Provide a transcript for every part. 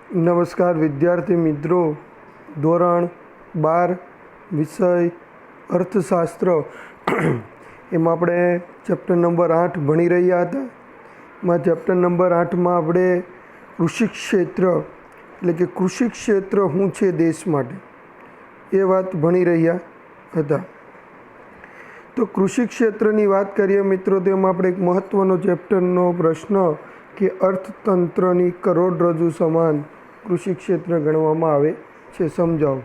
નમસ્કાર વિદ્યાર્થી મિત્રો, ધોરણ 12 વિષય અર્થશાસ્ત્ર એમાં આપણે ચેપ્ટર નંબર 8 ભણી રહ્યા હતા. એમાં ચેપ્ટર નંબર 8માં આપણે કૃષિ ક્ષેત્ર એટલે કે કૃષિ ક્ષેત્ર શું છે દેશ માટે એ વાત ભણી રહ્યા હતા. તો કૃષિ ક્ષેત્રની વાત કરીએ મિત્રો, તો એમાં આપણે એક મહત્ત્વનો ચેપ્ટરનો પ્રશ્ન કે અર્થતંત્રની કરોડરજ્જુ સમાન કૃષિ ક્ષેત્ર ગણવામાં આવે છે, સમજાવો.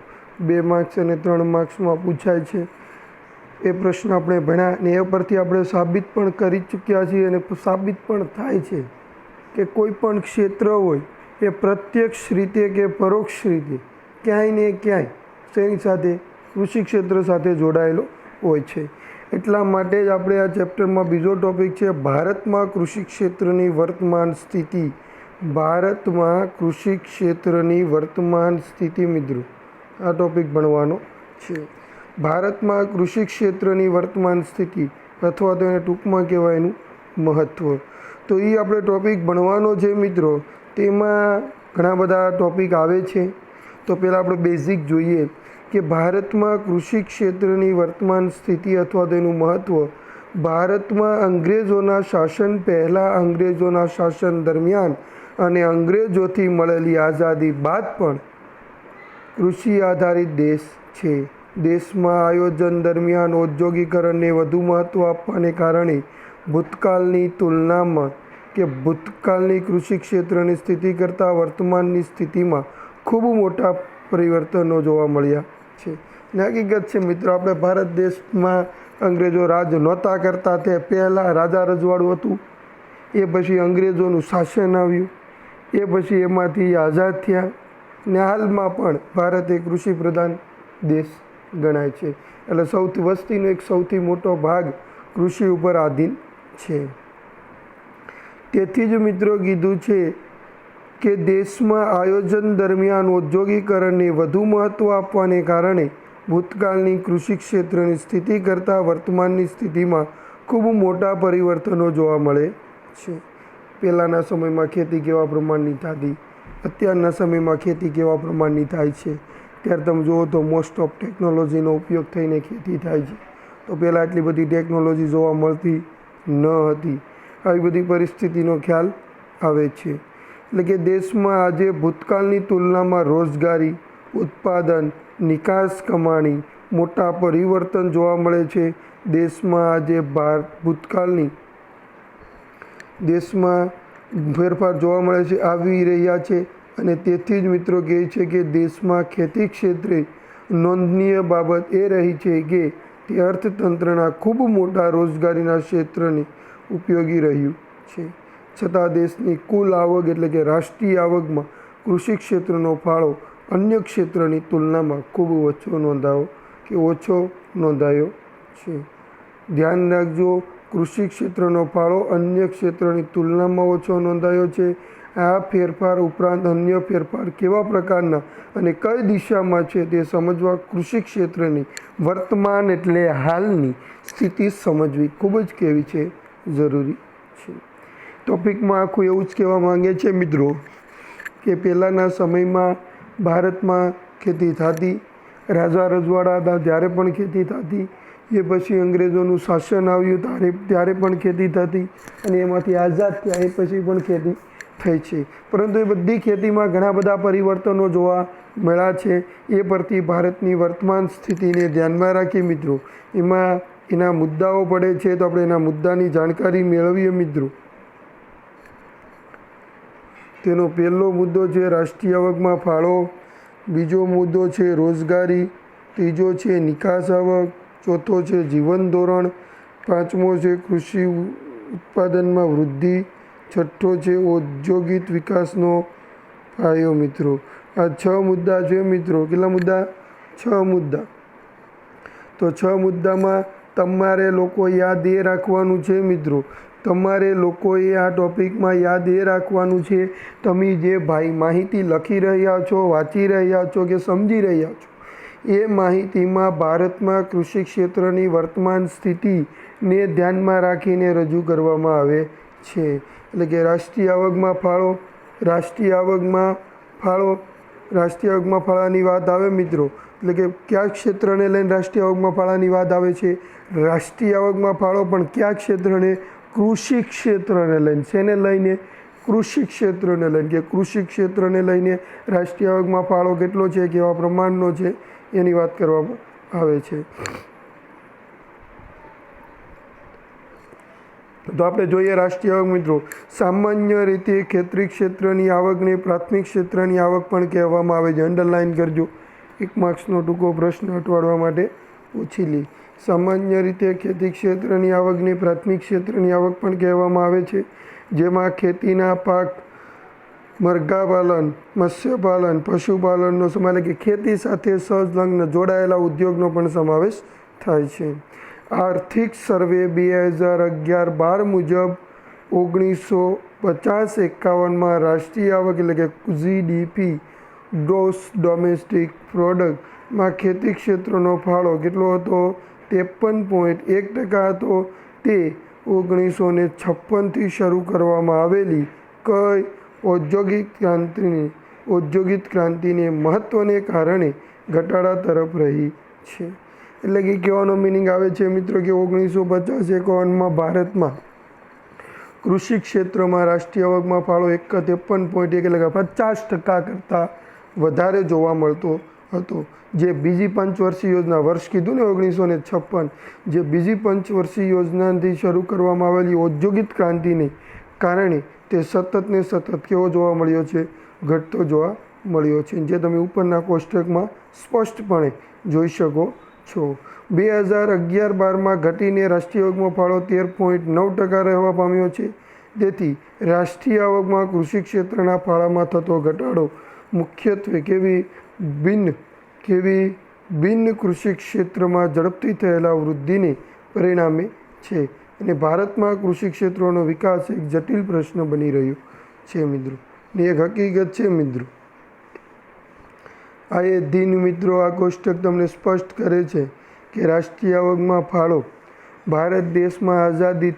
2 માર્ક્સ અને 3 માર્ક્સમાં પૂછાય છે. એ પ્રશ્ન આપણે ભણ્યા અને એ પરથી આપણે સાબિત પણ કરી ચૂક્યા છીએ અને સાબિત પણ થાય છે કે કોઈ પણ ક્ષેત્ર હોય એ પ્રત્યક્ષ રીતે કે પરોક્ષ રીતે ક્યાંય ને ક્યાંય તેની સાથે કૃષિ ક્ષેત્ર સાથે જોડાયેલો હોય છે. એટલા માટે જ આપણે આ ચેપ્ટરમાં બીજો ટૉપિક છે ભારતમાં કૃષિ ક્ષેત્રની વર્તમાન સ્થિતિ. ભારતમાં કૃષિ ક્ષેત્રની વર્તમાન સ્થિતિ મિત્રો, આ ટૉપિક ભણવાનો છે. ભારતમાં કૃષિ ક્ષેત્રની વર્તમાન સ્થિતિ અથવા તો એને ટૂંકમાં કહેવાય એનું મહત્ત્વ. તો એ આપણે ટૉપિક ભણવાનો છે મિત્રો. તેમાં ઘણા બધા ટૉપિક આવે છે. તો પહેલાં આપણે બેઝિક જોઈએ કે ભારતમાં કૃષિ ક્ષેત્રની વર્તમાન સ્થિતિ અથવા તો એનું મહત્ત્વ. ભારતમાં અંગ્રેજોના શાસન પહેલાં, અંગ્રેજોના શાસન દરમિયાન અને અંગ્રેજોથી મળેલી આઝાદી બાદ પણ કૃષિ આધારિત દેશ છે. દેશમાં આયોજન દરમિયાન ઔદ્યોગિકરણને વધુ મહત્ત્વ આપવાને કારણે ભૂતકાળની તુલનામાં કે ભૂતકાળની કૃષિ ક્ષેત્રની સ્થિતિ કરતાં વર્તમાનની સ્થિતિમાં ખૂબ મોટા પરિવર્તનો જોવા મળ્યા છે. હકીકત છે મિત્રો, આપણે ભારત દેશમાં અંગ્રેજો રાજ નહોતા કરતા તે પહેલાં રાજા રજવાડું હતું. એ પછી અંગ્રેજોનું શાસન આવ્યું, એ પછી એમાંથી આઝાદ થયા ને હાલમાં પણ ભારત એ કૃષિ પ્રધાન દેશ ગણાય છે. એટલે વસ્તીનો એક સૌથી મોટો ભાગ કૃષિ ઉપર આધીન છે. તેથી જ મિત્રો કીધું છે કે દેશમાં આયોજન દરમિયાન ઔદ્યોગિકરણને વધુ મહત્ત્વ આપવાને કારણે ભૂતકાળની કૃષિ ક્ષેત્રની સ્થિતિ કરતાં વર્તમાનની સ્થિતિમાં ખૂબ મોટા પરિવર્તનો જોવા મળે છે. પહેલાંના સમયમાં ખેતી કેવા પ્રમાણની થતી, અત્યારના સમયમાં ખેતી કેવા પ્રમાણની થાય છે. ત્યારે તમે જુઓ તો મોસ્ટ ઓફ ટેકનોલોજીનો ઉપયોગ થઈને ખેતી થાય છે. તો પહેલાં એટલી બધી ટેકનોલોજી જોવા મળતી ન હતી. આવી બધી પરિસ્થિતિનો ખ્યાલ આવે છે. એટલે કે દેશમાં આજે ભૂતકાળની તુલનામાં રોજગારી, ઉત્પાદન, નિકાસ, કમાણી મોટા પરિવર્તન જોવા મળે છે. દેશમાં આજે ભૂતકાળની દેશમાં ફેરફાર જોવા મળે છે, આવી રહ્યા છે. અને તેથી જ મિત્રો કહે છે કે દેશમાં ખેતી ક્ષેત્રે નોંધનીય બાબત એ રહી છે કે તે અર્થતંત્રના ખૂબ મોટા રોજગારીના ક્ષેત્રને ઉપયોગી રહ્યું છે. છતાં દેશની કુલ આવક એટલે કે રાષ્ટ્રીય આવકમાં કૃષિ ક્ષેત્રનો ફાળો અન્ય ક્ષેત્રની તુલનામાં ખૂબ ઓછો નોંધાયો છે. ધ્યાન રાખજો, કૃષિ ક્ષેત્રનો ફાળો અન્ય ક્ષેત્રની તુલનામાં ઓછો નોંધાયો છે. આ ફેરફાર ઉપરાંત અન્ય ફેરફાર કેવા પ્રકારના અને કઈ દિશામાં છે તે સમજવા કૃષિ ક્ષેત્રની વર્તમાન એટલે હાલની સ્થિતિ સમજવી ખૂબ જ કેવી છે, જરૂરી છે. ટૉપિકમાં આખું એવું જ કહેવા માંગે છે મિત્રો કે પહેલાંના સમયમાં ભારતમાં ખેતી થતી, રાજા રજવાડા હતા ત્યારે પણ ખેતી થતી. એ પછી અંગ્રેજોનું શાસન આવ્યું ત્યારે પણ ખેતી થતી અને એમાંથી આઝાદ થયા એ પછી પણ ખેતી થઈ છે. પરંતુ એ બધી ખેતીમાં ઘણા બધા પરિવર્તનો જોવા મળ્યા છે. એ પરથી ભારતની વર્તમાન સ્થિતિને ધ્યાનમાં રાખી મિત્રો એમાં એના મુદ્દાઓ પડે છે. તો આપણે એના મુદ્દાની જાણકારી મેળવીએ મિત્રો. તેનો પહેલો મુદ્દો છે રાષ્ટ્રીય આવકમાં ફાળો, બીજો મુદ્દો છે રોજગારી, ત્રીજો છે નિકાસ આવક, ચોથો છે જીવન ધોરણ, પાંચમો છે કૃષિ ઉત્પાદનમાં વૃદ્ધિ, છઠ્ઠો છે ઔદ્યોગિક વિકાસનો પાયો મિત્રો. આ 6 મુદ્દા છે મિત્રો. કેટલા મુદ્દા? 6 મુદ્દા. તો 6 મુદ્દામાં તમારે લોકો યાદ એ રાખવાનું છે મિત્રો, તમારે લોકોએ આ ટૉપિકમાં યાદ એ રાખવાનું છે, તમે જે માહિતી લખી રહ્યા છો, વાંચી રહ્યા છો કે સમજી રહ્યા છો, એ માહિતીમાં ભારતમાં કૃષિ ક્ષેત્રની વર્તમાન સ્થિતિને ધ્યાનમાં રાખીને રજૂ કરવામાં આવે છે. એટલે કે રાષ્ટ્રીય આવકમાં ફાળો રાષ્ટ્રીય આવકમાં ફાળાની વાત આવે મિત્રો, એટલે કે કયા ક્ષેત્રને લઈને રાષ્ટ્રીય આવકમાં ફાળાની વાત આવે છે? રાષ્ટ્રીય આવકમાં ફાળો પણ કયા ક્ષેત્રને? કૃષિ ક્ષેત્રને લઈને. શેને લઈને? કૃષિ ક્ષેત્રને લઈને. કે કૃષિ ક્ષેત્રને લઈને રાષ્ટ્રીય આવકમાં ફાળો કેટલો છે, કેવા પ્રમાણનો છે, એની વાત કરવામાં આવે છે. તો આપણે જોઈએ રાષ્ટ્રીય આવક મિત્રો. સામાન્ય રીતે ખેતી ક્ષેત્રની આવકને પ્રાથમિક ક્ષેત્રની આવક પણ કહેવામાં આવે છે. અંડરલાઇન કરજો, 1 માર્ક્સનો ટૂંકો પ્રશ્ન અટવાડવા માટે પૂછી લે. સામાન્ય રીતે ખેતી ક્ષેત્રની આવકને પ્રાથમિક ક્ષેત્રની આવક પણ કહેવામાં આવે છે, જેમાં ખેતીના પાક, મરઘાપાલન, મત્સ્યપાલન, પશુપાલનનો સમાવેશ, કે ખેતી સાથે સંલગ્ન જોડાયેલા ઉદ્યોગનો પણ સમાવેશ થાય છે. આર્થિક સર્વે 2011-12 મુજબ 1950-51માં રાષ્ટ્રીય આવક એટલે કે GDP ગ્રોસ ડોમેસ્ટિક પ્રોડક્ટમાં ખેતી ક્ષેત્રનો ફાળો કેટલો હતો? 53.1% હતો. તે 1956થી શરૂ કરવામાં આવેલી કઈ ઔદ્યોગિક ક્રાંતિને મહત્ત્વને કારણે ઘટાડા તરફ રહી છે. એટલે કે કહેવાનો મિનિંગ આવે છે મિત્રો કે 1950-51માં ભારતમાં કૃષિ ક્ષેત્રમાં રાષ્ટ્રીય આવકમાં ફાળો 53.1 એટલે કે 50% કરતાં વધારે જોવા મળતો હતો. જે બીજી પંચવર્ષીય યોજના, વર્ષ કીધું ને 1956, જે બીજી પંચવર્ષીય યોજનાથી શરૂ કરવામાં આવેલી ઔદ્યોગિક ક્રાંતિને કારણે તે સતત ને સતત કેવો જોવા મળ્યો છે? ઘટતો જોવા મળ્યો છે, જે તમે ઉપરના કોષ્ટકમાં સ્પષ્ટપણે જોઈ શકો છો. 2011-12માં ઘટીને રાષ્ટ્રીય આવકમાં ફાળો 13.9% રહેવા પામ્યો છે. તેથી રાષ્ટ્રીય આવકમાં કૃષિ ક્ષેત્રના ફાળામાં થતો ઘટાડો મુખ્યત્વે કેવી બિન કૃષિ ક્ષેત્રમાં ઝડપથી થયેલા વૃદ્ધિને પરિણામે છે. અને ભારતમાં કૃષિ ક્ષેત્રોનો વિકાસ એક જટિલ પ્રશ્ન બની રહ્યો છે મિત્રો, ને એક હકીકત છે મિત્રો. આ એ દિન મિત્રો, આ કોષ્ટક તમને સ્પષ્ટ કરે છે કે રાષ્ટ્રીય આવકમાં ફાળો ભારત દેશમાં આઝાદી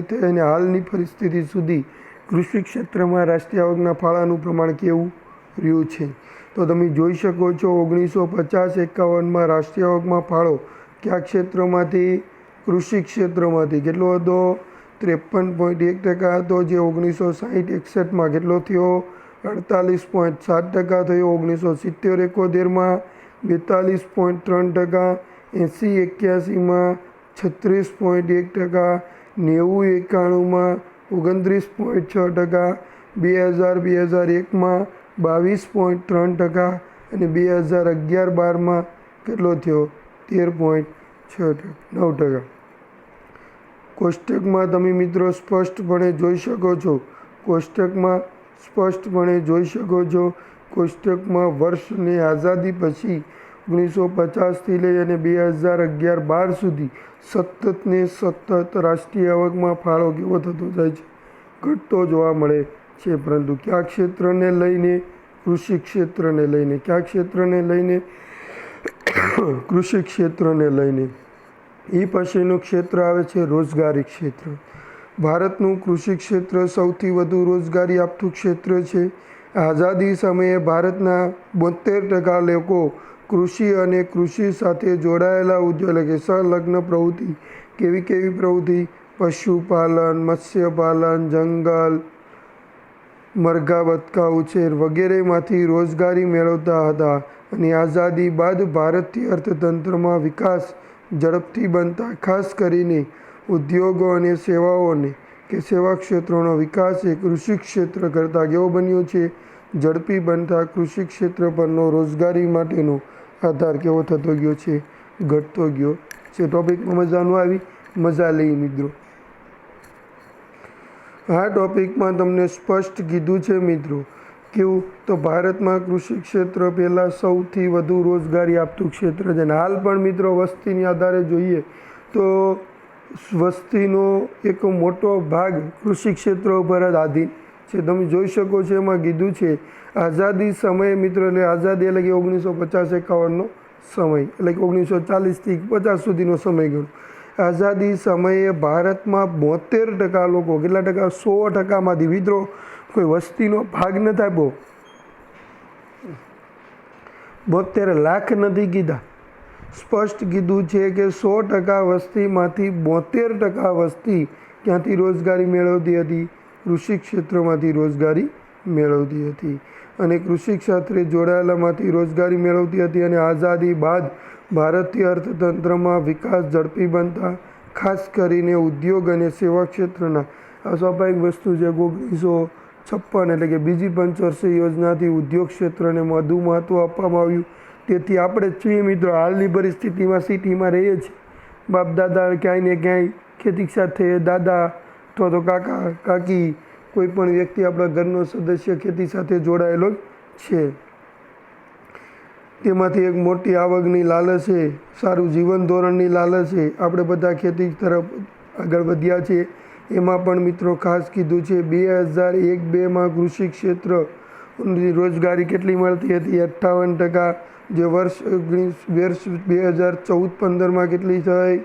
થઈ અને હાલની પરિસ્થિતિ સુધી કૃષિ ક્ષેત્રમાં રાષ્ટ્રીય આવકના ફાળાનું પ્રમાણ કેવું રહ્યું છે. તો તમે જોઈ શકો છો 1950-51માં રાષ્ટ્રીય આવકમાં ફાળો કયા ક્ષેત્રોમાંથી? કૃષિ ક્ષેત્રમાંથી કેટલો હતો? 53.1% હતો. જે 1960-61માં કેટલો થયો? 48.7% થયો. 1970-71માં 42.3%, 80-81માં 36.1%, 90-91માં 29.6%, 2000-2001માં 22.3% અને 2011-12માં કેટલો થયો? 13.9%. કોષ્ટકમાં તમે મિત્રો સ્પષ્ટપણે જોઈ શકો છો. કોષ્ટકમાં વર્ષની આઝાદી પછી 1950થી લઈ અને 2011-12 સુધી સતત ને સતત રાષ્ટ્રીય આવકમાં ફાળો કેવો થતો જાય છે? ઘટતો જોવા મળે છે. પરંતુ કયા ક્ષેત્રને લઈને? કૃષિ ક્ષેત્રને લઈને. કયા ક્ષેત્રને લઈને? કૃષિ ક્ષેત્રને લઈને. એ પછીનું ક્ષેત્ર આવે છે રોજગારી ક્ષેત્ર. ભારતનું કૃષિ ક્ષેત્ર સૌથી વધુ રોજગારી આપતું ક્ષેત્ર છે. આઝાદી સમયે ભારતના 72% લોકો કૃષિ અને કૃષિ સાથે જોડાયેલા ઉદ્યોગ એટલે કે સંલગ્ન પ્રવૃત્તિ, કેવી પ્રવૃત્તિ? પશુપાલન, મત્સ્યપાલન, જંગલ, મરઘા બતકા ઉછેર વગેરેમાંથી રોજગારી મેળવતા હતા. અને આઝાદી બાદ ભારતીય અર્થતંત્રમાં વિકાસ ઝડપથી બનતા ખાસ કરીને ઉદ્યોગો અને સેવા ક્ષેત્રોનો વિકાસ એ કૃષિ ક્ષેત્ર કરતાં કેવો બન્યો છે? ઝડપી બનતા કૃષિ ક્ષેત્ર પરનો રોજગારી માટેનો આધાર કેવો થતો ગયો છે? ઘટતો ગયો છે. ટોપિકમાં મજાનું આવી? મજા લઈ મિત્રો. આ ટોપિકમાં તમને સ્પષ્ટ કીધું છે મિત્રો કેવું? તો ભારતમાં કૃષિ ક્ષેત્ર પહેલાં સૌથી વધુ રોજગારી આપતું ક્ષેત્ર છે. અને હાલ પણ મિત્રો વસ્તીની આધારે જોઈએ તો વસ્તીનો એક મોટો ભાગ કૃષિ ક્ષેત્ર ઉપર જ આધીન છે. તમે જોઈ શકો છો એમાં કીધું છે આઝાદી સમયે મિત્રો, એટલે આઝાદી એટલે કે 1950-51નો સમય, એટલે કે 1940થી 50 સુધીનો સમયગાળો. આઝાદી સમયે ભારતમાં 72% લોકો, કેટલા ટકા? 100%માંથી મિત્રો કોઈ વસ્તીનો ભાગ નથી આપ્યો. 72 લાખ નથી કીધા, સ્પષ્ટ કીધું છે કે 100% વસ્તીમાંથી 72% વસ્તી ક્યાંથી રોજગારી મેળવતી હતી? કૃષિ ક્ષેત્રમાંથી રોજગારી મેળવતી હતી અને કૃષિ ક્ષેત્રે જોડાયેલામાંથી રોજગારી મેળવતી હતી. અને આઝાદી બાદ ભારતીય અર્થતંત્રમાં વિકાસ ઝડપી બનતા ખાસ કરીને ઉદ્યોગ અને સેવા ક્ષેત્રના આ સ્વાભાવિક વસ્તુ છે. 1956 એટલે કે બીજી પંચવર્ષીય યોજનાથી ઉદ્યોગ ક્ષેત્રને વધુ મહત્ત્વ આપવામાં આવ્યું. તેથી આપણે જ છીએ મિત્રો હાલની પરિસ્થિતિમાં સિટીમાં રહીએ છીએ. બાપ દાદા ક્યાંય ને ક્યાંય ખેતી સાથે દાદા અથવા તો કાકા કાકી કોઈ પણ વ્યક્તિ આપણા ઘરનો સદસ્ય ખેતી સાથે જોડાયેલો જ છે. તેમાંથી એક મોટી આવકની લાલચ છે, સારું જીવન ધોરણની લાલચ છે. આપણે બધા ખેતી તરફ આગળ વધ્યા છીએ. એમાં પણ મિત્રો ખાસ કીધું છે 2001-2માં કૃષિ ક્ષેત્ર રોજગારી કેટલી મળતી હતી? 58%. જે વર્ષ 2014-15માં કેટલી થઈ?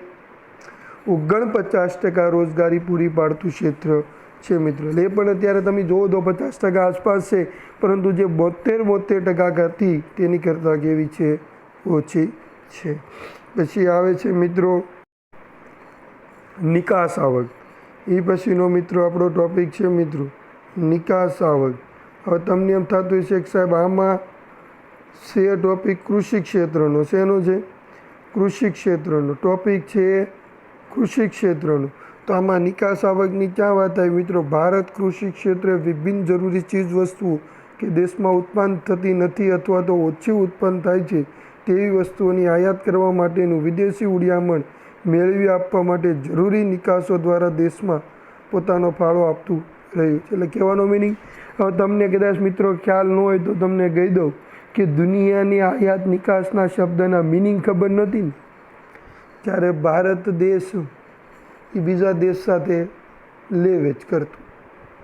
49% રોજગારી પૂરી પાડતું ક્ષેત્ર છે મિત્રો. એ પણ અત્યારે તમે જુઓ તો 50% આસપાસ છે, પરંતુ જે 72% હતી તેની કરતાં કેવી છે? ઓછી છે. પછી આવે છે મિત્રો નિકાસ આવક. એ પછીનો મિત્રો આપણો ટોપિક છે મિત્રો નિકાસ આવક. હવે તમને એમ થતું હશે કે સાહેબ આમાં છે ટોપિક કૃષિ ક્ષેત્રનો. શેનો છે? કૃષિ ક્ષેત્રનો ટોપિક છે, કૃષિ ક્ષેત્રનો. તો આમાં નિકાસ આવકની ક્યાં વાત આવી મિત્રો? ભારત કૃષિ ક્ષેત્રે વિભિન્ન જરૂરી ચીજ વસ્તુઓ કે દેશમાં ઉત્પન્ન થતી નથી અથવા તો ઓછી ઉત્પન્ન થાય છે તેવી વસ્તુઓની આયાત કરવા માટેનું વિદેશી ઉડિયામણ મેળવી આપવા માટે જરૂરી નિકાસો દ્વારા દેશમાં પોતાનો ફાળો આપતું રહ્યું છે. એટલે કહેવાનો મિનિંગ, હવે તમને કદાચ મિત્રો ખ્યાલ ન હોય તો તમને કહી દઉં કે દુનિયાની આયાત નિકાસના શબ્દના મિનિંગ ખબર નથી ને, જ્યારે ભારત દેશ એ બીજા દેશ સાથે લે વેચ કરતું,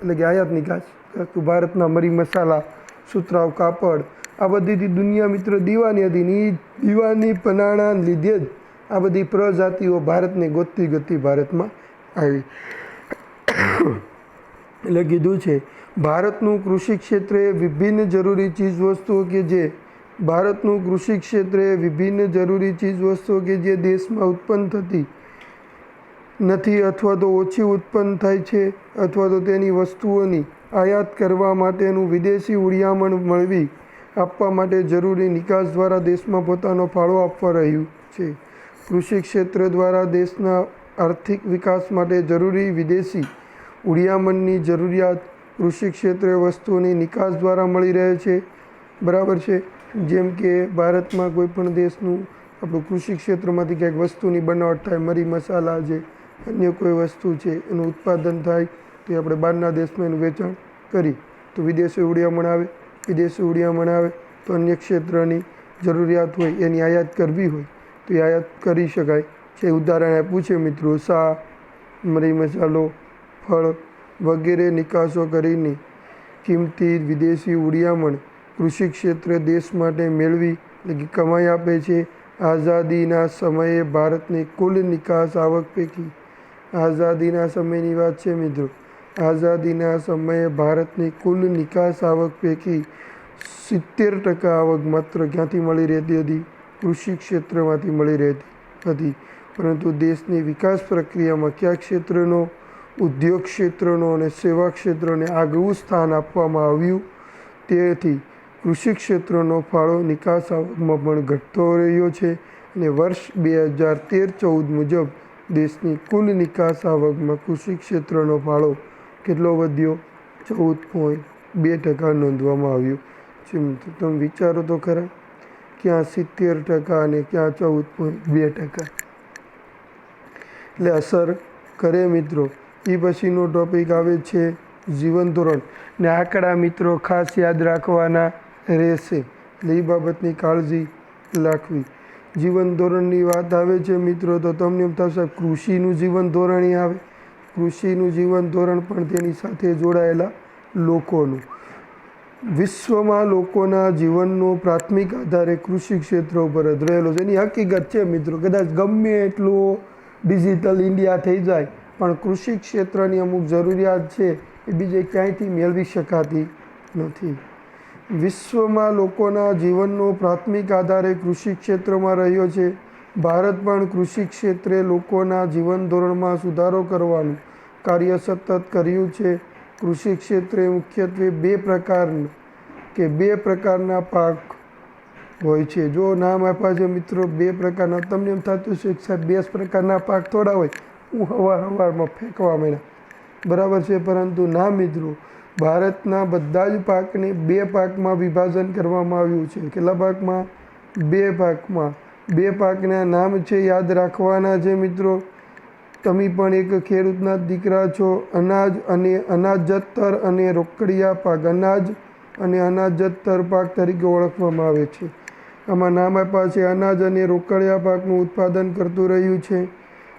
એટલે કે આયાત નિકાસ કરતું. ભારતના મરી મસાલા, સુતરાઉ કાપડ આ બધીથી દુનિયા મિત્રો દીવાની હતી ને એ દીવાની પનાળા લીધે જ આ બધી પ્રજાતિઓ ભારતને ગોતતી ભારતમાં આવી. એટલે કીધું છે ભારતનું કૃષિ ક્ષેત્રે વિભિન્ન જરૂરી ચીજવસ્તુઓ કે જે ભારતનું કૃષિ ક્ષેત્રે વિભિન્ન જરૂરી ચીજવસ્તુઓ કે જે દેશમાં ઉત્પન્ન થતી નથી અથવા તો ઓછી ઉત્પન્ન થાય છે અથવા તો તેની વસ્તુઓની આયાત કરવા માટેનું વિદેશી ઉડિયામણ મળવી આપવા માટે જરૂરી નિકાસ દ્વારા દેશમાં પોતાનો ફાળો આપવા રહ્યું છે. કૃષિ ક્ષેત્ર દ્વારા દેશના આર્થિક વિકાસ માટે જરૂરી વિદેશી ઉડિયામણની જરૂરિયાત કૃષિ ક્ષેત્રે વસ્તુઓની નિકાસ દ્વારા મળી રહે છે. બરાબર છે. જેમ કે ભારતમાં કોઈ પણ દેશનું આપણું કૃષિ ક્ષેત્રમાંથી ક્યાંક વસ્તુની બનાવટ થાય, મરી મસાલા છે, અન્ય કોઈ વસ્તુ છે એનું ઉત્પાદન થાય તો આપણે બહારના દેશમાં એનું વેચાણ કરી તો વિદેશી ઉડિયામણ આવે. વિદેશી ઉડિયામણ આવે તો અન્ય ક્ષેત્રની જરૂરિયાત હોય એની આયાત કરવી હોય તો એ આયાત કરી શકાય છે. ઉદાહરણ આપ્યું છે મિત્રો શા, મરી મસાલો, ફળ વગેરે નિકાસો કરીને કિંમતી વિદેશી ઉડિયામણ કૃષિ ક્ષેત્રે દેશ માટે મેળવી એટલે કે કમાઈ આપે છે. આઝાદીના સમયે ભારતની કુલ નિકાસ આવક પૈકી, આઝાદીના સમયની વાત છે મિત્રો, આઝાદીના સમયે ભારતની કુલ નિકાસ આવક પૈકી 70% આવક માત્ર ક્યાંથી મળી રહેતી હતી? કૃષિ ક્ષેત્રમાંથી મળી રહેતી હતી. પરંતુ દેશની વિકાસ પ્રક્રિયામાં કયા ક્ષેત્રનો? ઉદ્યોગ ક્ષેત્રનો અને સેવા ક્ષેત્રને આગવું સ્થાન આપવામાં આવ્યું. તેથી કૃષિ ક્ષેત્રનો ફાળો નિકાસ આવકમાં પણ ઘટતો રહ્યો છે અને વર્ષ 2013-14 મુજબ દેશની કુલ નિકાસ આવકમાં કૃષિ ક્ષેત્રનો ફાળો કેટલો વધ્યો? 14.2% નોંધવામાં આવ્યો છે. તમે વિચારો તો ખરા, ક્યાં 70% અને ક્યાં 14.2%. એટલે અસર કરે મિત્રો. એ પછીનો ટોપિક આવે છે જીવન ધોરણ ને આંકડા મિત્રો ખાસ યાદ રાખવાના રહેશે. એટલે એ બાબતની કાળજી રાખવી. જીવન ધોરણની વાત આવે છે મિત્રો તો તમને એમ થશે કૃષિનું જીવન ધોરણ આવે. કૃષિનું જીવન ધોરણ પણ તેની સાથે જોડાયેલા લોકોનું. વિશ્વમાં લોકોના જીવનનો પ્રાથમિક આધારે કૃષિ ક્ષેત્ર ઉપર જ રહેલો છે. એની હકીકત છે મિત્રો. કદાચ ગમે એટલું ડિજિટલ ઇન્ડિયા થઈ જાય પણ કૃષિ ક્ષેત્રની અમુક જરૂરિયાત છે એ બીજે ક્યાંયથી મેળવી શકાતી નથી. વિશ્વમાં લોકોના જીવનનો પ્રાથમિક આધાર એ કૃષિ ક્ષેત્રમાં રહ્યો છે. ભારત પણ કૃષિ ક્ષેત્રે લોકોના જીવન ધોરણમાં સુધારો કરવાનું કાર્ય સતત કર્યું છે. કૃષિ ક્ષેત્રે મુખ્યત્વે બે પ્રકારના પાક હોય છે. જો નામ આપ્યા છે મિત્રો, બે પ્રકારના. તમને એમ થતું છે કે સાહેબ 2 પ્રકારના પાક થોડા હોય, હું હવારમાં ફેંકવા માંડ્યા, બરાબર છે. પરંતુ ના મિત્રો, ભારતના બધા જ પાકને 2 પાકમાં વિભાજન કરવામાં આવ્યું છે. કેટલા પાકમાં? 2 પાકમાં. 2 પાકના નામ છે, યાદ રાખવાના છે મિત્રો. તમે પણ એક ખેડૂતના દીકરા છો. અનાજ અને અનાજતર અને રોકડિયા પાક. અનાજ અને અનાજતર પાક તરીકે ઓળખવામાં આવે છે. આમાં નામ આપ્યા છે. અનાજ અને રોકડિયા પાકનું ઉત્પાદન કરતું રહ્યું છે.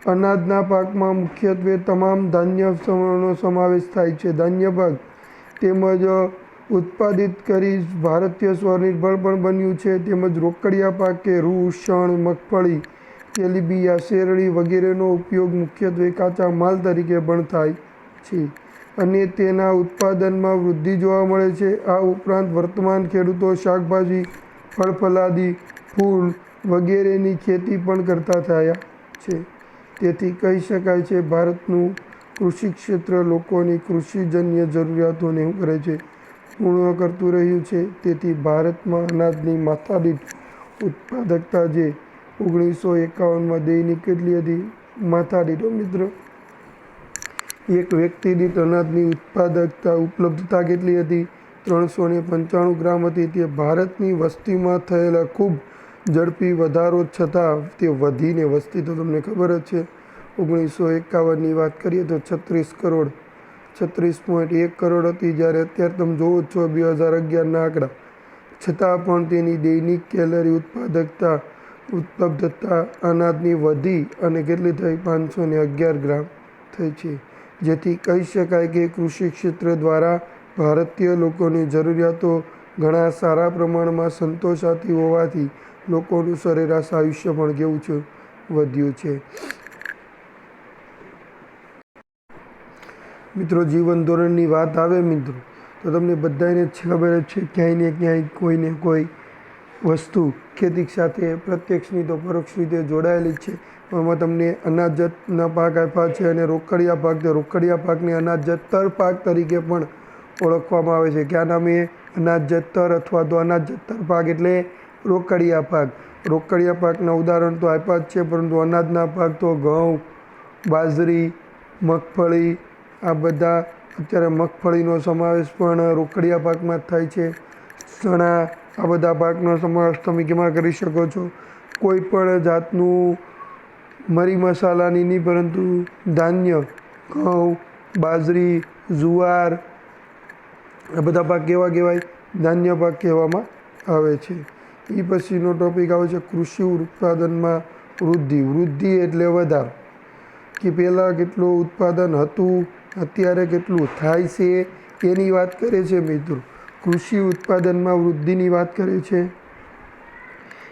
અનાજના પાકમાં મુખ્યત્વે તમામ ધાન્યનો સમાવેશ થાય છે. ધાન્ય પાક તેમજ ઉત્પાદિત કરી ભારતીય સ્વનિર્ભર પણ બન્યું છે. તેમજ રોકડિયા પાક કે રૂ, શણ, મગફળી, તેલીબિયાં, શેરડી વગેરેનો ઉપયોગ મુખ્યત્વે કાચા માલ તરીકે પણ થાય છે અને તેના ઉત્પાદનમાં વૃદ્ધિ જોવા મળે છે. આ ઉપરાંત વર્તમાન ખેડૂતો શાકભાજી, ફળફળાદી, ફૂલ વગેરેની ખેતી પણ કરતા થયા છે. તેથી કહી શકાય છે ભારતનું કૃષિ ક્ષેત્ર લોકોની કૃષિજન્ય જરૂરિયાતોને શું કરે છે? પૂર્ણ કરતું રહ્યું છે. તેથી ભારતમાં અનાજની માથાદીઠ ઉત્પાદકતા જે 1951માં દૈનિક કેટલી હતી? માથાદીઠ મિત્રો, એક વ્યક્તિ દીઠ અનાજની ઉપલબ્ધતા કેટલી હતી? 395 ગ્રામ હતી. તે ભારતની વસ્તીમાં થયેલા ખૂબ ઝડપી વધારો છતાં તે વધીને, વસ્તી તો તમને ખબર જ છે, 1951ની વાત કરીએ તો 36.1 કરોડ હતી. જ્યારે અત્યારે તમે જોવો જ છો 2011ના આંકડા. છતાં પણ તેની દૈનિક કેલરી ઉપલબ્ધતા અનાજની વધી અને કેટલી થઈ? 511 ગ્રામ થઈ છે. જેથી કહી શકાય કે કૃષિ ક્ષેત્ર દ્વારા ભારતીય લોકોની જરૂરિયાતો ઘણા સારા પ્રમાણમાં સંતોષાતી હોવાથી લોકોનું સરેરાશ આયુષ્ય પણ કેવું છે? વધ્યું છે. મિત્રો, જીવન ધોરણની વાત આવે મિત્રો, તો તમને બધાને ખબર જ છે, ક્યાંય ને ક્યાંય કોઈને કોઈ વસ્તુ ખેતી સાથે પ્રત્યક્ષની તો પરોક્ષ રીતે જોડાયેલી જ છે. એમાં તમને અનાજના પાક આપ્યા છે અને રોકડિયા પાક. તો રોકડિયા પાકને અનાજતર પાક તરીકે પણ ઓળખવામાં આવે છે. ક્યાં નામે? અનાજતર અથવા તો અનાજતર પાક એટલે રોકડિયા પાક. રોકડિયા પાકના ઉદાહરણ તો આપ્યા જ છે, પરંતુ અનાજના પાક તો ઘઉં, બાજરી, મગફળી, આ બધા. અત્યારે મગફળીનો સમાવેશ પણ રોકડિયા પાકમાં જ થાય છે. ચણા, આ બધા પાકનો સમાવેશ તમે કેમાં કરી શકો છો? કોઈ પણ જાતનું મરી મસાલાની નહીં, પરંતુ ધાન્ય, ઘઉં, બાજરી, જુવાર, આ બધા પાક કેવા કહેવાય? ધાન્ય પાક કહેવામાં આવે છે. એ પછીનો ટોપિક આવે છે કૃષિ ઉત્પાદનમાં વૃદ્ધિ. વૃદ્ધિ એટલે વધારો, કે પહેલાં કેટલું ઉત્પાદન હતું, અત્યારે કેટલું થાય છે, એની વાત કરે છે મિત્રો. કૃષિ ઉત્પાદનમાં વૃદ્ધિની વાત કરે છે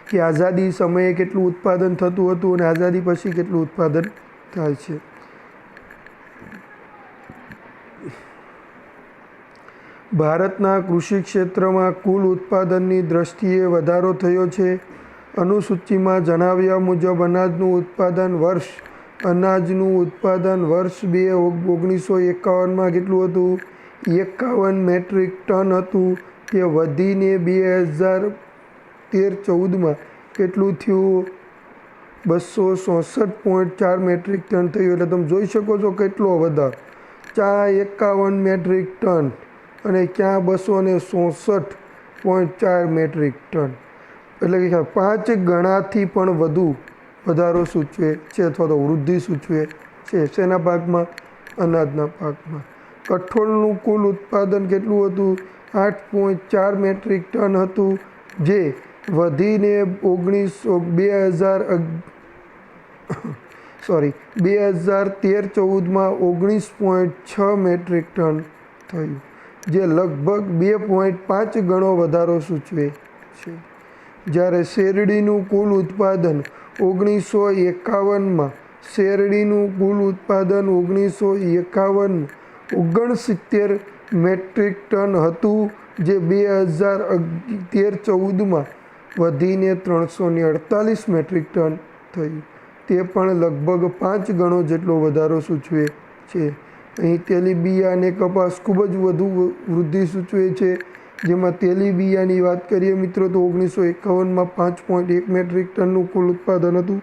કે આઝાદી સમયે કેટલું ઉત્પાદન થતું હતું અને આઝાદી પછી કેટલું ઉત્પાદન થાય છે. ભારતના કૃષિ ક્ષેત્રમાં કુલ ઉત્પાદનની દ્રષ્ટિએ વધારો થયો છે. અનુસૂચિમાં જણાવ્યા મુજબ અનાજનું ઉત્પાદન વર્ષ 1951માં કેટલું હતું? 51 મેટ્રિક ટન હતું. તે વધીને 2013-14માં કેટલું થયું? 264.4 મેટ્રિક ટન થયું. એટલે તમે જોઈ શકો છો કેટલો વધારો. ક્યાં 51 મેટ્રિક ટન અને ક્યાં 264.4 મેટ્રિક ટન. એટલે કે 5 ગણાથી પણ વધુ વધારો સૂચવે છે અથવા તો વૃદ્ધિ સૂચવે છે. શેના પાકમાં? અનાજના પાકમાં. કઠોળનું કુલ ઉત્પાદન કેટલું હતું? 8.4 મેટ્રિક ટન હતું, જે વધીને 2013-14માં 19.6 મેટ્રિક ટન થયું, જે લગભગ 2.5 ગણો વધારો સૂચવે છે. જ્યારે શેરડીનું કુલ ઉત્પાદન 1951માં 69 મેટ્રિક ટન હતું, જે 2013-14માં વધીને 348 મેટ્રિક ટન થયું. તે પણ લગભગ 5 ગણો જેટલો વધારો સૂચવે છે. અહીં તેલીબિયાં અને કપાસ ખૂબ જ વધુ વૃદ્ધિ સૂચવે છે. જેમાં તેલીબિયાંની વાત કરીએ મિત્રો તો 1951માં 5.1 મેટ્રિક ટનનું કુલ ઉત્પાદન હતું.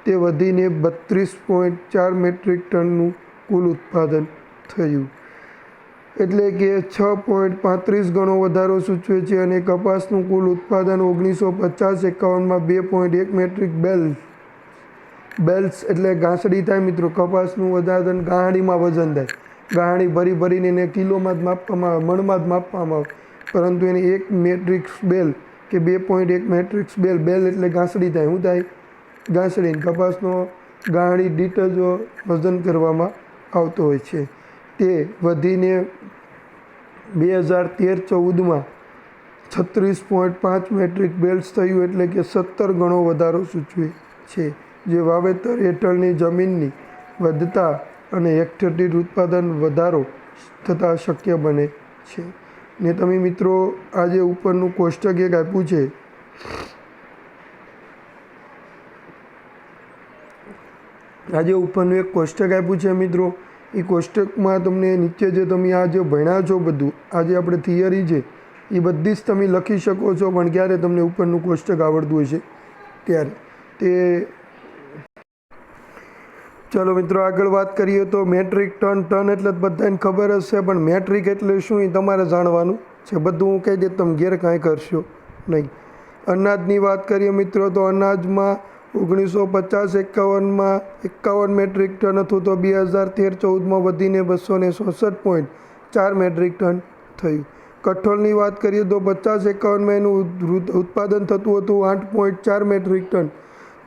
તે વધીને 32.4 મેટ્રિક ટનનું કુલ ઉત્પાદન થયું, એટલે કે 6.35 ગણો વધારો સૂચવે છે. અને કપાસનું કુલ ઉત્પાદન 1950-51માં 2.1 મેટ્રિક બેલ્સ એટલે ગાંસડી થાય મિત્રો. કપાસનું ઉત્પાદન ગાંહડીમાં વજન થાય, ગાંહડી ભરીને એને કિલોમાં જ માપવામાં આવે, મણમાં જ માપવામાં આવે, પરંતુ એને 1 મેટ્રિક બેલ કે 2.1 મેટ્રિક બેલ એટલે ગાંસડી થાય. શું થાય? ગાંસડી. કપાસનો ગાંહડી દીઠ જ વજન કરવામાં આવતો હોય છે. તે વધીને 2013-14માં 36.5 મેટ્રિક બેલ્સ થયું, એટલે કે 17 ગણો વધારો સૂચવે છે. જે વાવેતર હેઠળની જમીનની વધતા અને હેક્ટર દીઠ ઉત્પાદન વધારો થતાં શક્ય બને છે. ને તમે મિત્રો આજે ઉપરનું કોષ્ટક એક આપ્યું છે, મિત્રો. એ કોષ્ટકમાં તમને નીચે જે તમે આ જે ભણ્યા છો બધું, આજે આપણે થિયરી છે એ બધી જ તમે લખી શકો છો, પણ ક્યારે તમને ઉપરનું કોષ્ટક આવડતું હશે ત્યારે. તે ચલો મિત્રો આગળ વાત કરીએ તો મેટ્રિક ટન એટલે બધાને ખબર હશે, પણ મેટ્રિક એટલે શું એ તમારે જાણવાનું છે. બધું હું કહી દે, તમે ઘેર કાંઈ કરશો નહીં. અનાજની વાત કરીએ મિત્રો તો અનાજમાં 1950-51માં 51 મેટ્રિક ટન હતું, તો 2013-14માં વધીને 266.4 મેટ્રિક ટન થયું. કઠોળની વાત કરીએ તો 50-51માં એનું ઉત્પાદન થતું હતું 8.4 મેટ્રિક ટન,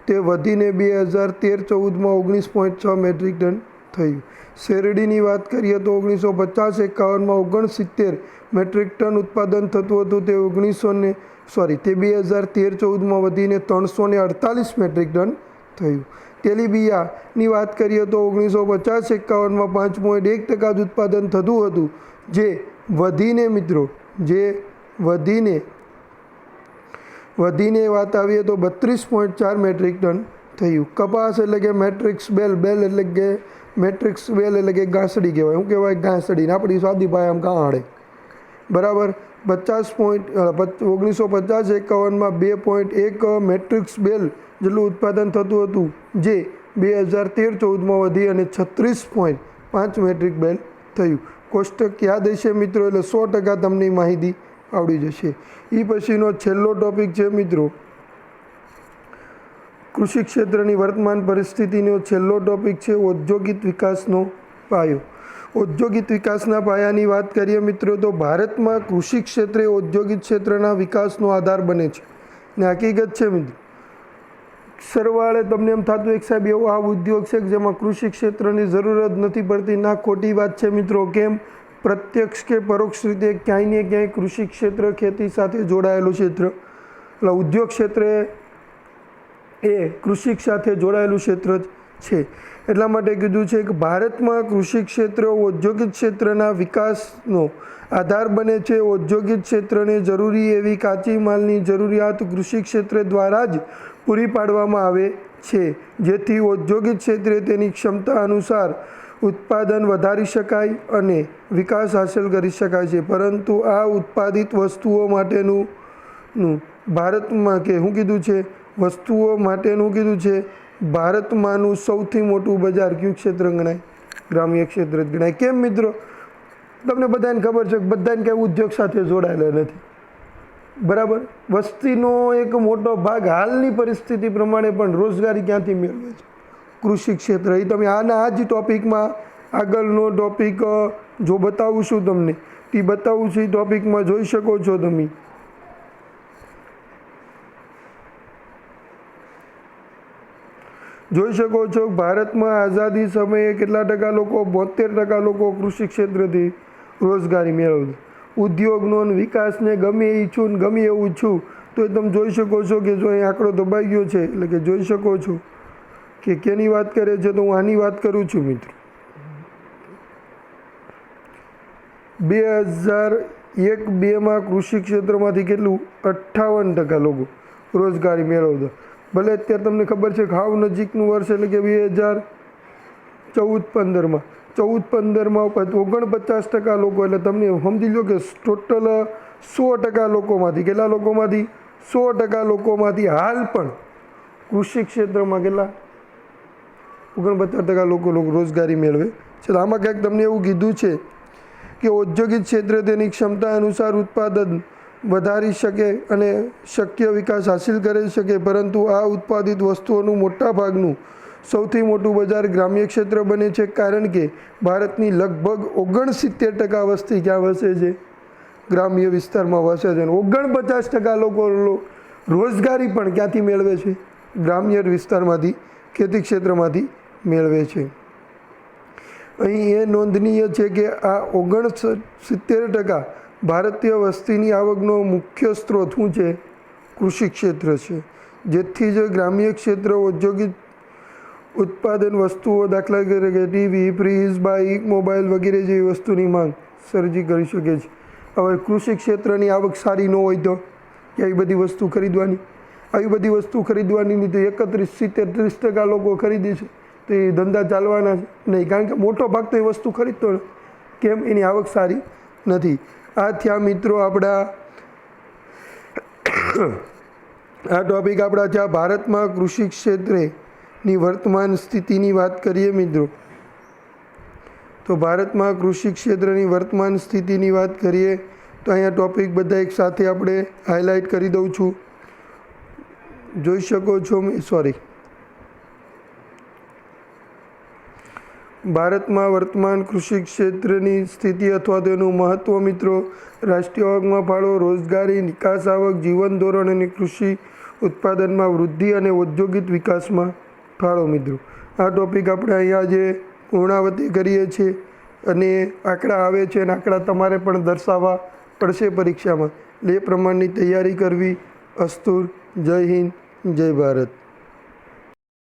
તે વધીને 2013-14માં 19.6 મેટ્રિક ટન થયું. શેરડીની વાત કરીએ તો 1950-51માં 69 મેટ્રિક ટન ઉત્પાદન થતું હતું, તે 2013-14માં વધીને 348 મેટ્રિક ટન થયું. તેલીબિયાંની વાત કરીએ તો 1950-51માં 5.1% જ ઉત્પાદન થતું હતું, જે વધીને વાત આવીએ તો 32.4 મેટ્રિક ટન થયું. કપાસ એટલે કે મેટ્રિક્સ બેલ એટલે કે ગાંસડી કહેવાય. શું કહેવાય? ગાંસડી. આપણી સાદી ભાષામાં ગાંહડે. બરાબર. 1950-51માં 2.1 મેટ્રિક્સ બેલ જેટલું ઉત્પાદન થતું હતું, જે 2013-14માં વધી અને 36.5 મેટ્રિક બેલ થયું. કોષ્ટક યાદ હશે મિત્રો, એટલે 100% તમને માહિતી આવડી જશે. એ પછીનો છેલ્લો ટોપિક છે મિત્રો, કૃષિ ક્ષેત્રની વર્તમાન પરિસ્થિતિનો છેલ્લો ટોપિક છે ઔદ્યોગિક વિકાસનો પાયો. ઔદ્યોગિક વિકાસના પાયાની વાત કરીએ મિત્રો તો ભારતમાં કૃષિ ક્ષેત્રે ઔદ્યોગિક ક્ષેત્રના વિકાસનો આધાર બને છે. ને હકીકત છે મિત્રો, સરવાળે તમને એમ થતું એક સાહેબ એવો આ ઉદ્યોગ છે કે જેમાં કૃષિ ક્ષેત્રની જરૂરત નથી પડતી. ના, ખોટી વાત છે મિત્રો. કેમ? પ્રત્યક્ષ કે પરોક્ષ રીતે ક્યાંય ને ક્યાંય કૃષિ ક્ષેત્ર ખેતી સાથે જોડાયેલું ક્ષેત્ર, એટલે ઉદ્યોગ ક્ષેત્ર એ કૃષિ સાથે જોડાયેલું ક્ષેત્ર જ છે. એટલા માટે કીધું છે કે ભારતમાં કૃષિ ક્ષેત્ર ઔદ્યોગિક ક્ષેત્રના વિકાસનો આધાર બને છે. ઔદ્યોગિક ક્ષેત્રને જરૂરી એવી કાચી માલની જરૂરિયાત કૃષિ ક્ષેત્ર દ્વારા જ પૂરી પાડવામાં આવે છે, જેથી ઔદ્યોગિક ક્ષેત્રે તેની ક્ષમતા અનુસાર ઉત્પાદન વધારી શકાય અને વિકાસ હાંસલ કરી શકાય છે. પરંતુ આ ઉત્પાદિત વસ્તુઓ માટેનું ભારતમાંનું સૌથી મોટું બજાર કયું ક્ષેત્ર ગણાય? ગ્રામ્ય ક્ષેત્ર જ ગણાય. કેમ મિત્રો? તમને બધાને ખબર છે કે બધાને કંઈ ઉદ્યોગ સાથે જોડાયેલા નથી. બરાબર. વસ્તીનો એક મોટો ભાગ હાલની પરિસ્થિતિ પ્રમાણે પણ રોજગારી ક્યાંથી મેળવે છે? કૃષિ ક્ષેત્ર. એ તમે આ જ ટોપિકમાં આગળનો ટોપિક જો બતાવું છું તમને, એ બતાવું છું એ ટોપિકમાં જોઈ શકો છો તમે. જોઈ શકો છો ભારતમાં આઝાદી સમયે કેટલા ટકા લોકો? 72% લોકો કૃષિ ક્ષેત્રથી રોજગારી મેળવતા. ઉદ્યોગનો વિકાસને ગમે એ ઈચ્છું ને ગમે એવું ઈચ્છું તો એ તમે જોઈ શકો છો કે જો અહીં આંકડો દબાઈ ગયો છે, એટલે કે જોઈ શકો છો કે કેની વાત કરે છે. તો હું આની વાત કરું છું મિત્રો. 1-2માં કૃષિ ક્ષેત્રમાંથી કેટલું 58% લોકો રોજગારી મેળવતા. ભલે અત્યારે તમને ખબર છે હાવ નજીકનું વર્ષ એટલે કે 2014-15માં 14-15માં 49% લોકો, એટલે તમને સમજી લો કે ટોટલ 100% લોકોમાંથી કેટલા લોકોમાંથી 100% લોકોમાંથી હાલ પણ કૃષિ ક્ષેત્રમાં કેટલા 49% લોકો રોજગારી મેળવે છે. આમાં ક્યાંક તમને એવું કીધું છે કે ઔદ્યોગિક ક્ષેત્રે તેની ક્ષમતા અનુસાર ઉત્પાદન વધારી શકે અને શક્ય વિકાસ હાંસિલ કરી શકે, પરંતુ આ ઉત્પાદિત વસ્તુઓનું મોટા ભાગનું સૌથી મોટું બજાર ગ્રામ્ય ક્ષેત્ર બને છે, કારણ કે ભારતની લગભગ 69% વસ્તી ક્યાં વસે છે? ગ્રામ્ય વિસ્તારમાં વસે છે. 49% લોકો રોજગારી પણ ક્યાંથી મેળવે છે? ગ્રામ્ય વિસ્તારમાંથી, ખેતી ક્ષેત્રમાંથી મેળવે છે. અહીં એ નોંધનીય છે કે આ 69% ભારતીય વસ્તીની આવકનો મુખ્ય સ્ત્રોત શું છે? કૃષિ ક્ષેત્ર છે. જેથી જ ગ્રામ્ય ક્ષેત્ર ઔદ્યોગિક ઉત્પાદન વસ્તુઓ, દાખલા તરીકે ટીવી, ફ્રીજ, બાઇક, મોબાઈલ વગેરે જેવી વસ્તુની માંગ સર્જી કરી શકે છે. હવે કૃષિ ક્ષેત્રની આવક સારી ન હોય તો આવી બધી વસ્તુ ખરીદવાની, આવી બધી વસ્તુ ખરીદવાની નહીં તો 31-30% લોકો ખરીદે છે તો એ ધંધા ચાલવાના નહીં, કારણ કે મોટો ભાગ તો એ વસ્તુ ખરીદતો કેમ? એની આવક સારી નથી. આ થયા મિત્રો આપણા આ ટોપિક આપણા થયા ભારતમાં કૃષિ ક્ષેત્રેની વર્તમાન સ્થિતિની વાત કરીએ મિત્રો. તો ભારતમાં કૃષિ ક્ષેત્રની વર્તમાન સ્થિતિની વાત કરીએ તો અહીંયા ટોપિક બધા એક સાથે આપણે હાઇલાઇટ કરી દઉં છું. જોઈ શકો છો, ભારતમાં વર્તમાન કૃષિ ક્ષેત્રની સ્થિતિ અથવા તેનું મહત્ત્વ મિત્રો. રાષ્ટ્રીય આવકમાં ફાળો, રોજગારી, નિકાસ આવક, જીવન ધોરણ અને કૃષિ ઉત્પાદનમાં વૃદ્ધિ અને ઔદ્યોગિક વિકાસમાં ફાળો મિત્રો. આ ટોપિક આપણે અહીંયા જે પૂર્ણાવતી કરીએ છીએ અને આંકડા આવે છે અને આંકડા તમારે પણ દર્શાવવા પડશે પરીક્ષામાં, એટલે એ પ્રમાણની તૈયારી કરવી. અસ્તુ. જય હિન્દ, જય ભારત.